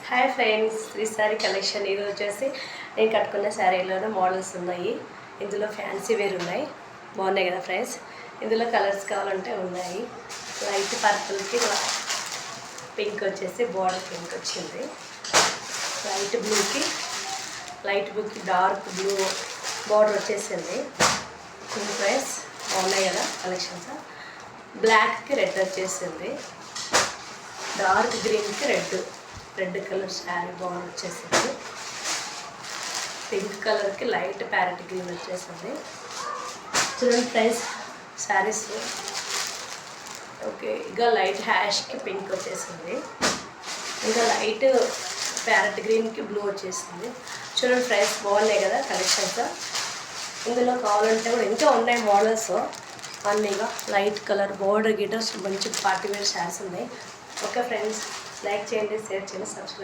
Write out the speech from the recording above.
Hi friends, ఈ sorry collection ఇది వచ్చేసి నేను కట్టుకున్న శారీలోనే మోడల్స్ ఉన్నాయి. ఇందులో ఫ్యాన్సీ వేర్ ఉన్నాయి, బాగున్నాయి కదా ఫ్రెండ్స్. ఇందులో కలర్స్ కావాలంటే ఉన్నాయి. లైట్ పర్పుల్కి పింక్ వచ్చేసి బార్డర్ పింక్ వచ్చింది. లైట్ బ్లూకి డార్క్ బ్లూ బార్డర్ వచ్చేసింది. ఫ్రెండ్స్ బాగున్నాయి కదా కలెక్షన్స్. బ్లాక్కి రెడ్ వచ్చేసింది. డార్క్ గ్రీన్కి రెడ్ కలర్ శారీ బార్డర్ వచ్చేసింది. పింక్ కలర్కి లైట్ ప్యారెట్ గ్రీన్ వచ్చేసింది. చూడండి ఫ్రెండ్స్ శారీస్. ఓకే, ఇంకా లైట్ హ్యాష్కి పింక్ వచ్చేసింది. ఇంకా లైట్ ప్యారెట్ గ్రీన్కి బ్లూ వచ్చేసింది. చూడండి ఫ్రెండ్స్ బాగున్నాయి కదా కలెక్షన్స్. ఇందులో కావాలంటే కూడా ఇంకా ఉన్నాయి మోడల్స్ అన్నీగా. లైట్ కలర్ బోర్డర్ గిటర్స్ మంచి పార్టీ వేర్ శారీస్ ఉన్నాయి. ఓకే ఫ్రెండ్స్, లైక్ చేయండి, షేర్ చేయండి, సబ్స్క్రైబ్.